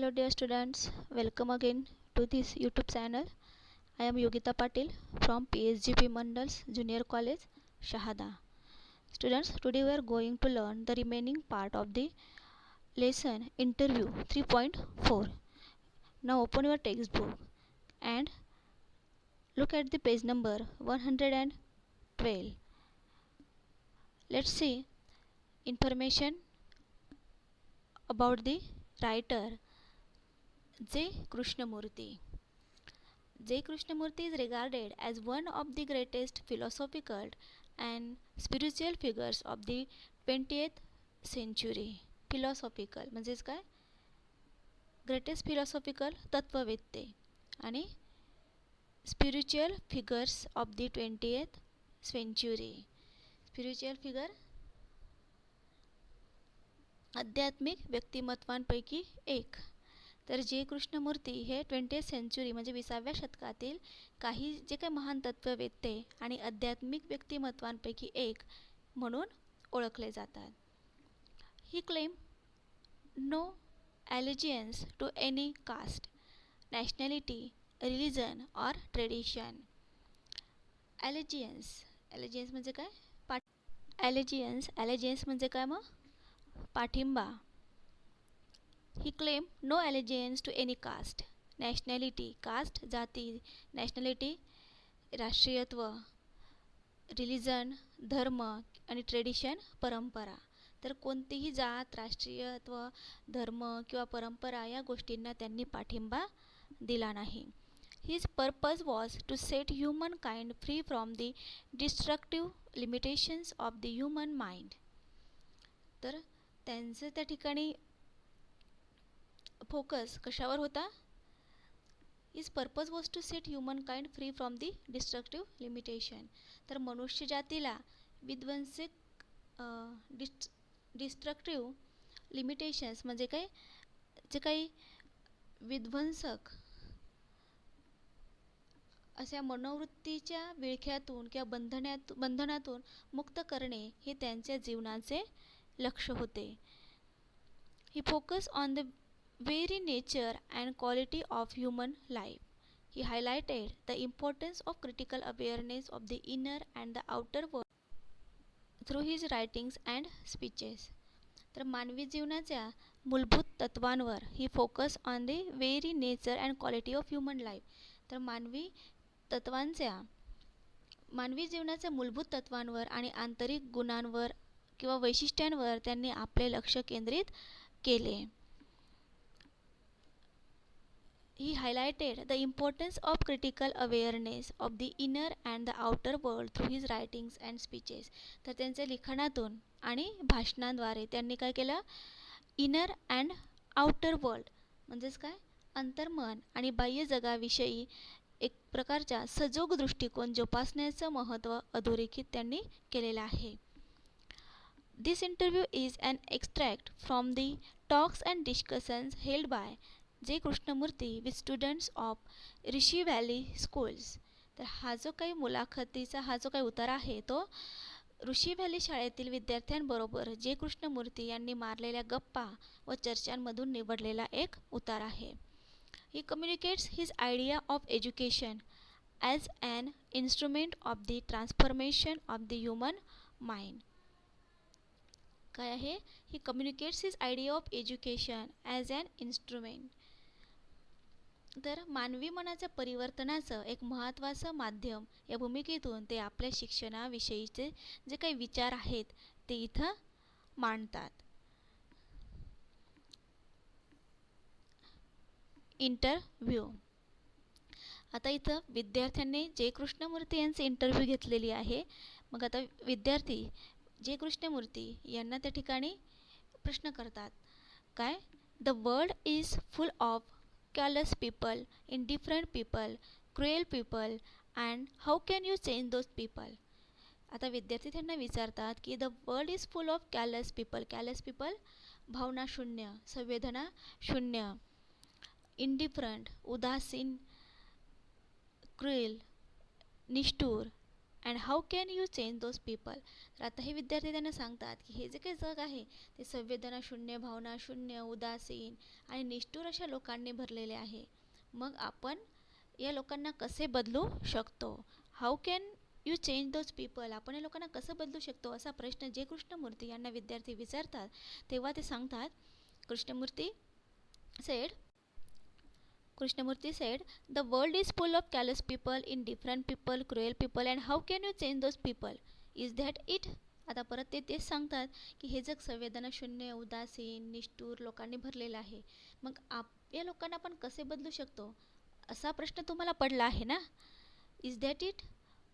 Hello dear students, welcome again to this YouTube channel. I am Yogita Patil from PSGP Mandals Junior College, Shahada. Students, today we are going to learn the remaining part of the lesson interview 3.4. Now open your textbook and look at the page number 112. Let's see information about the writer J. Krishnamurti. J. Krishnamurti is regarded as one of the greatest philosophical and spiritual figures of the 20th century. Philosophical म्हणजेच काय? Greatest philosophical तत्ववेत्ते आणि spiritual figures of the 20th century. Spiritual figure आध्यात्मिक व्यक्तिमत्वांपैकी एक. तर जे कृष्णमूर्ती हे 20th सेंचुरी म्हणजे 20व्या शतकातील काही जे काही महान तत्ववेत्ते आणि आध्यात्मिक व्यक्तिमत्वांपैकी एक म्हणून ओळखले जातात. He claim no allegiance to any caste, nationality, religion or tradition. Allegiance म्हणजे काय? ॲलिजियन्स म्हणजे काय मग? पाठिंबा. He claim no allegiance to any caste, nationality caste जाती, नॅशनॅलिटी राष्ट्रीयत्व, रिलिजन धर्म आणि ट्रेडिशन परंपरा. तर कोणतीही जात, राष्ट्रीयत्व, धर्म किंवा परंपरा या गोष्टींना त्यांनी पाठिंबा दिला नाही. His purpose was to set human kind free from the destructive limitations of the human mind. तर त्यांचं त्या ठिकाणी फोकस कशावर होता? His purpose was to set human kind free from the destructive limitation. तर मनुष्य जातीला विध्वंसक डिस्ट्रक्टिव्ह लिमिटेशन्स म्हणजे काय? जे काही विध्वंसक अशा मनोवृत्तीच्या विळख्यातून किंवा बंधनातून मुक्त करणे हे त्यांच्या जीवनाचे लक्ष होते. He focus on the very nature and quality of human life. He highlighted the importance of critical awareness of the inner and the outer world through his writings and speeches. तर मानवी जीवनाच्या मूलभूत तत्वांवर he focus on the very nature and quality of human life. तर मानवी जीवनाच्या मूलभूत तत्वांवर आणि आंतरिक गुणांवर किंवा वैशिष्ट्यांवर त्यांनी आपले लक्ष केंद्रित केले. He highlighted the importance of critical awareness of the inner and the outer world through his writings and speeches. तर त्यांच्या लिखाणातून आणि भाषणांद्वारे त्यांनी काय केलं? इनर अँड आउटर वर्ल्ड म्हणजेच काय? अंतर्मन आणि बाह्य जगाविषयी एक प्रकारचा सजोग दृष्टिकोन जोपासण्याचं महत्त्व अधोरेखित त्यांनी केलेलं आहे. This interview is an extract from the talks and discussions held by J. Krishnamurti with students of Rishi valley schools. तर हा जो काही मुलाखतीचा हा जो काही उतारा आहे तो ऋषी व्हॅली शाळेतील विद्यार्थ्यांबरोबर जे कृष्णमूर्ती यांनी मारलेल्या गप्पा व चर्चांमधून निवडलेला एक उतारा आहे. He communicates his idea of education as an instrument of the transformation of the human mind. काय आहे? He communicates his idea of education as an instrument. तर मानवी मनाच्या परिवर्तनाचं एक महत्त्वाचं माध्यम या भूमिकेतून ते आपल्या शिक्षणाविषयीचे जे काही विचार आहेत ते इथं मांडतात. इंटरव्ह्यू. आता इथं विद्यार्थ्यांनी जे कृष्णमूर्ती यांचे इंटरव्ह्यू घेतलेली आहे. मग आता विद्यार्थी जे कृष्णमूर्ती यांना त्या ठिकाणी प्रश्न करतात. काय? The world is full of careless people, indifferent people, cruel people, and how can you change those people? आता विद्यार्थी त्यांना विचारतात की the world is full of careless people. careless people भावना शून्य, संवेदना शून्य, indifferent उदासीन, cruel निष्ठुर and how can you change those people. तर आता हे विद्यार्थी त्यांना सांगतात की हे जे काही जग आहे ते संवेदनाशून्य, भावनाशून्य, उदासीन आणि निष्ठुर अशा लोकांनी भरलेले आहे. मग आपण या लोकांना कसे बदलू शकतो. How can you change those people. आपण या लोकांना कसं बदलू शकतो असा प्रश्न जे कृष्णमूर्ती यांना विद्यार्थी विचारतात तेव्हा ते सांगतात, sed Krishnamurti said, "The world is full of callous people, indifferent people, cruel people, and how can you change those people? Is that it?" आता परत ते तेच सांगतात की हे जग संवेदनाशून्य, उदासीन, निष्ठुर लोकांनी भरलेलं आहे. मग या लोकांना आपण कसे बदलू शकतो असा प्रश्न तुम्हाला पडला आहे ना. Is that it?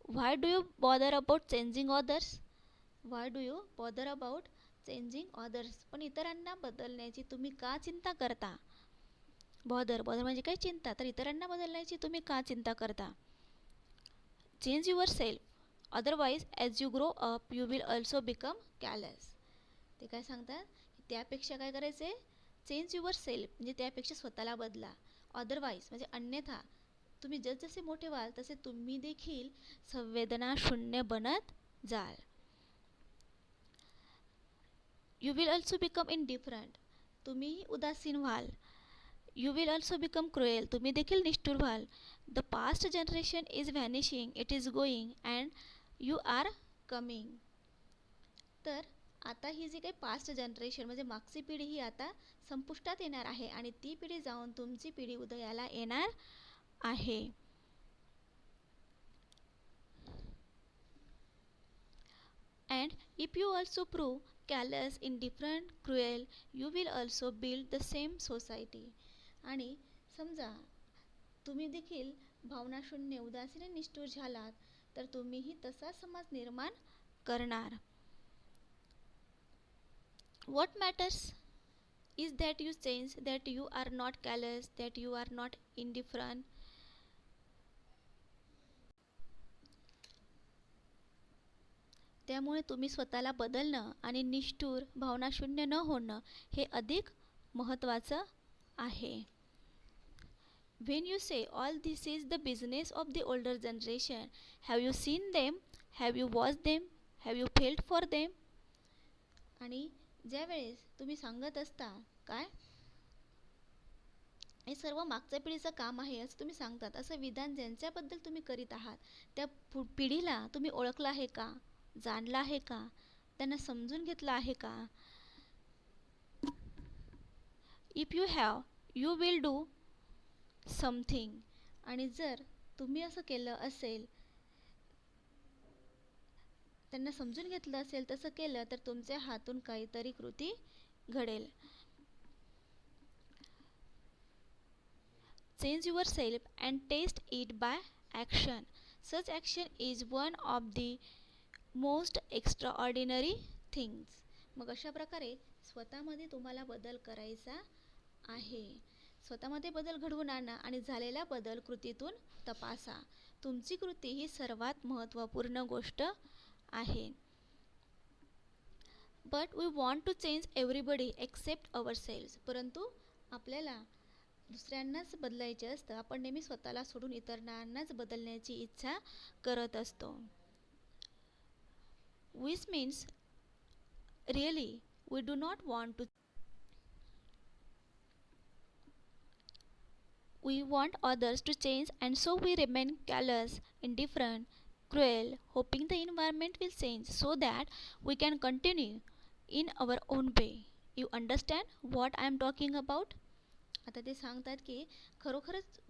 Why do you bother about changing others? Why do you bother about changing others? पण इतरांना बदलण्याची तुम्ही का चिंता करता? बॉदर म्हणजे काय? चिंता. तर इतरांना बदलण्याची तुम्ही का चिंता करता? Change your self, otherwise as you grow up you will also become callus. ते काय सांगतात? त्यापेक्षा काय करायचं आहे? चेंज युअर सेल्फ म्हणजे त्यापेक्षा स्वतःला बदला. अदरवाईज म्हणजे अन्यथा तुम्ही जसजसे मोठे व्हाल तसे तुम्ही देखील संवेदना शून्य बनत जाल. You will also become indifferent. तुम्हीही उदासीन व्हाल. You will also become cruel. तुम्ही देखील निष्ठुर व्हाल. The past generation is vanishing. It is going and you are coming. तर आता ही जी काही पास्ट जनरेशन म्हणजे मागची पिढी ही आता संपुष्टात येणार आहे आणि ती पिढी जाऊन तुमची पिढी उदयाला येणार आहे. And if you also prove callous, indifferent, cruel, you will also build the same society. आणि समजा तुम्ही देखील भावनाशून्य, उदासीन आणि निष्ठुर झालात तर तुम्हीही तसा समाज निर्माण करणार. What matters is that you change, that you are not callous, that you are not indifferent. त्यामुळे तुम्ही स्वतःला बदलणं आणि निष्ठुर, भावनाशून्य न होणं हे अधिक महत्त्वाचं आहे. When you say all this is the business of the older generation, have you seen them? Have you watched them? Have you felt for them? आणि ज्या वेळेस तुम्ही सांगत असता काय हे सर्व मागच्या पिढीचं काम आहे असं तुम्ही सांगतात, असं विधान ज्यांच्याबद्दल तुम्ही करीत आहात त्या पिढीला तुम्ही ओळखलं आहे का? जाणलं आहे का? त्यांना समजून घेतलं आहे का? If you have you will do something. आणि जर तुम्ही असं केलं असेल, त्यांना समजून घेतलं असेल, तसं केलं तर तुमच्या हातून काहीतरी कृती घडेल. Change yourself and test it by action. Such action is one of the most extraordinary things. मग अशा प्रकारे स्वतःमध्ये तुम्हाला बदल करायचा आहे. स्वतःमध्ये बदल घडवून आणा आणि झालेला बदल कृतीतून तपासा. तुमची कृती ही सर्वात महत्त्वपूर्ण गोष्ट आहे. But we want to change everybody except ourselves. परंतु आपल्याला दुसऱ्यांनाच बदलायचे असतं. आपण नेहमी स्वतःला सोडून इतरांनाच बदलण्याची इच्छा करत असतो. Which means really we do not want to we want others to change and so we remain callous, indifferent, cruel, hoping the environment will change so that we can continue in our own way. You understand what I am talking about? आता ते सांगतात की खरोखरच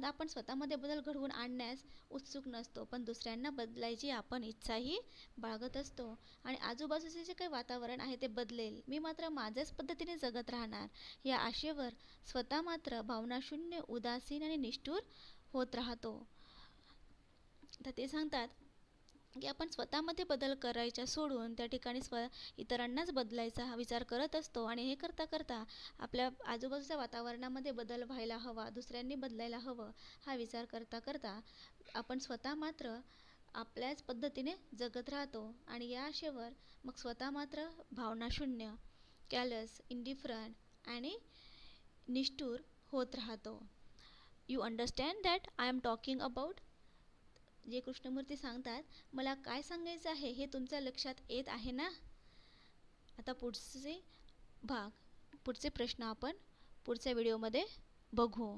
आपण स्वतःमध्ये बदल घडवून आणण्यास उत्सुक नसतो, पण दुसऱ्यांना बदलायची आपण इच्छाही बाळगत असतो आणि आजूबाजूचे जे काही वातावरण आहे ते बदलेल, मी मात्र माझ्याच पद्धतीने जगत राहणार या आशेवर स्वतः मात्र भावनाशून्य, उदासीन आणि निष्ठुर होत राहतो. तर ते सांगतात की आपण स्वतःमध्ये बदल करायचा सोडून त्या ठिकाणी इतरांनाच बदलायचा हा विचार करत असतो आणि हे करता करता आपल्या आजूबाजूच्या वातावरणामध्ये बदल व्हायला हवा, दुसऱ्यांनी बदलायला हवं हा विचार करता करता आपण स्वतः मात्र आपल्याच पद्धतीने जगत राहतो आणि या आशेवर मग स्वतः मात्र भावनाशून्य, कॅलस, इंडिफरंट आणि निष्ठुर होत राहतो. You understand that I am talking about? जे कृष्णमूर्ती सांगतात, मला काय सांगायचं आहे हे तुमच्या लक्षात येत आहे ना? आता पुढचे प्रश्न आपण पुढच्या व्हिडिओमध्ये बघू.